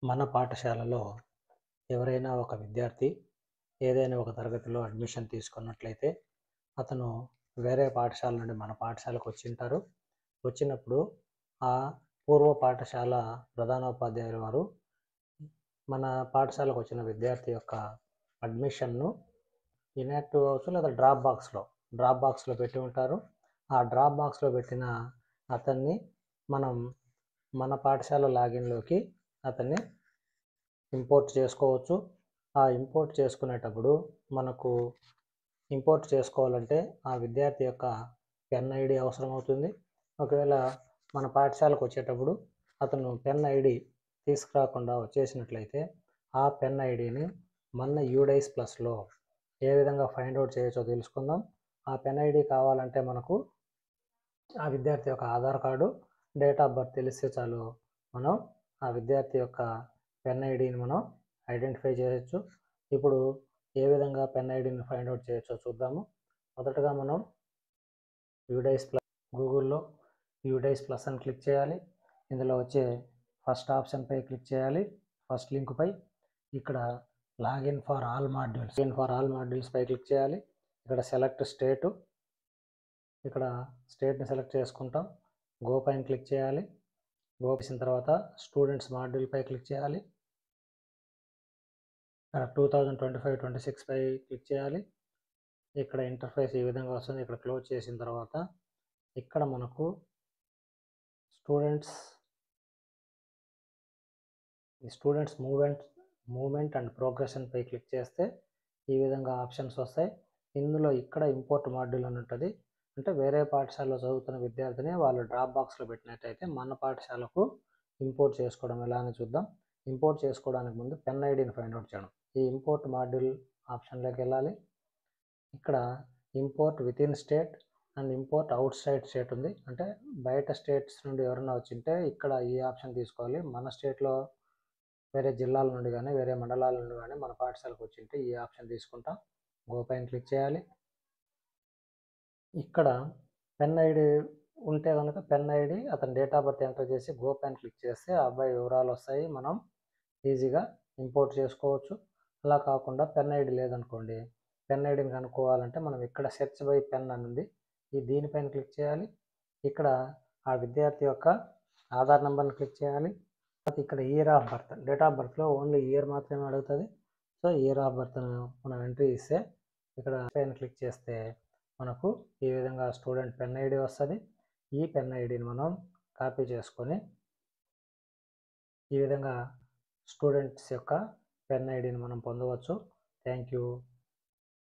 మన పాఠశాలలో ఎవరైనా ఒక విద్యార్థి ఏదైనా ఒక తరగతిలో అడ్మిషన్ తీసుకున్నట్లయితే అతను వేరే పాఠశాల నుండి మన పాఠశాలకు వచ్చింటారు. వచ్చినప్పుడు ఆ పూర్వ పాఠశాల ప్రధానోపాధ్యాయుల వారు మన పాఠశాలకు వచ్చిన విద్యార్థి యొక్క అడ్మిషన్ను ఇన్యాక్టివ్ అవ్వచ్చు లేదా డ్రాప్ బాక్స్లో పెట్టి ఉంటారు. ఆ డ్రాప్ బాక్స్లో పెట్టిన అతన్ని మనం మన పాఠశాల లాగిన్లోకి అతన్ని ఇంపోర్ట్ చేసుకోవచ్చు. ఆ ఇంపోర్ట్ చేసుకునేటప్పుడు మనకు ఇంపోర్ట్ చేసుకోవాలంటే ఆ విద్యార్థి యొక్క పెన్ ఐడి అవసరం అవుతుంది. ఒకవేళ మన పాఠశాలకు వచ్చేటప్పుడు అతను పెన్ ఐడి తీసుకురాకుండా వచ్చేసినట్లయితే ఆ పెన్ ఐడిని మన యూడైస్ ప్లస్లో ఏ విధంగా ఫైండ్ అవుట్ చేయొచ్చో తెలుసుకుందాం. ఆ పెన్ ఐడి కావాలంటే మనకు ఆ విద్యార్థి యొక్క Aadhaar card, date of birth తెలిస్తే చాలు మనం ఆ విద్యార్థి యొక్క పెన్ ఐడిని మనం ఐడెంటిఫై చేయొచ్చు. ఇప్పుడు ఏ విధంగా పెన్ ఐడిని ఫైండ్ అవుట్ చేయొచ్చో చూద్దాము. మొదటగా మనం యూడైస్ ప్లస్ గూగుల్లో యూడైస్ ప్లస్ అని క్లిక్ చేయాలి. ఇందులో వచ్చే ఫస్ట్ ఆప్షన్పై క్లిక్ చేయాలి. ఫస్ట్ లింక్పై ఇక్కడ లాగిన్ ఫర్ ఆల్ మాడ్యూల్స్ పై క్లిక్ చేయాలి. ఇక్కడ సెలెక్ట్ స్టేటు, ఇక్కడ స్టేట్ని సెలెక్ట్ చేసుకుంటాం. గో పైన క్లిక్ చేయాలి. గో చేసిన తర్వాత స్టూడెంట్స్ మాడ్యూల్ పై క్లిక్ చేయాలి. ఇక్కడ 2025-26 పై క్లిక్ చేయాలి. ఇక్కడ ఇంటర్ఫేస్ ఈ విధంగా వస్తుంది. ఇక్కడ క్లోజ్ చేసిన తర్వాత ఇక్కడ మనకు స్టూడెంట్స్ మూవ్మెంట్ అండ్ ప్రోగ్రెషన్ పై క్లిక్ చేస్తే ఈ విధంగా ఆప్షన్స్ వస్తాయి. ఇందులో ఇక్కడ ఇంపోర్ట్ మాడ్యూల్ అని ఉంటుంది. అంటే వేరే పాఠశాలలో చదువుతున్న విద్యార్థిని వాళ్ళు డ్రాప్ బాక్స్లో పెట్టినట్టయితే మన పాఠశాలకు ఇంపోర్ట్ చేసుకోవడం ఎలా అని చూద్దాం. ఇంపోర్ట్ చేసుకోవడానికి ముందు పెన్ ఐడిని ఫైండ్ అవుట్ చేయడం. ఈ ఇంపోర్ట్ మాడ్యూల్ ఆప్షన్లోకి వెళ్ళాలి. ఇక్కడ import with in state and import out side state ఉంది. అంటే బయట స్టేట్స్ నుండి ఎవరైనా వచ్చింటే ఇక్కడ ఈ ఆప్షన్ తీసుకోవాలి. మన స్టేట్లో వేరే జిల్లాల నుండి కానీ వేరే మండలాల నుండి కానీ మన పాఠశాలకు వచ్చింటే ఈ ఆప్షన్ తీసుకుంటాం. గో పైన క్లిక్ చేయాలి. ఇక్కడ పెన్ ఐడి ఉంటే కనుక పెన్ ఐడి అతని డేట్ ఆఫ్ బర్త్ ఎంటర్ చేసి గో పైన క్లిక్ చేస్తే ఆ అబ్బాయి వివరాలు వస్తాయి. మనం ఈజీగా ఇంపోర్ట్ చేసుకోవచ్చు. అలా కాకుండా పెన్ ఐడి లేదనుకోండి, పెన్ ఐడిని కనుక్కోవాలంటే మనం ఇక్కడ సెర్చ్ బై పెన్ అని ఉంది. దీనిపైన క్లిక్ చేయాలి. ఇక్కడ ఆ విద్యార్థి యొక్క ఆధార్ నెంబర్ని క్లిక్ చేయాలి. ఇక్కడ year of birth, date of బర్త్లో ఓన్లీ ఇయర్ మాత్రమే అడుగుతుంది. సో ఇయర్ ఆఫ్ బర్త్ను మనం ఎంట్రీ ఇస్తే ఇక్కడ పైన క్లిక్ చేస్తే మనకు ఈ విధంగా స్టూడెంట్ పెన్ ఐడి వస్తుంది. ఈ పెన్ ఐడిని మనం కాపీ చేసుకొని ఈ విధంగా స్టూడెంట్స్ యొక్క పెన్ ఐడిని మనం పొందవచ్చు. Thank you.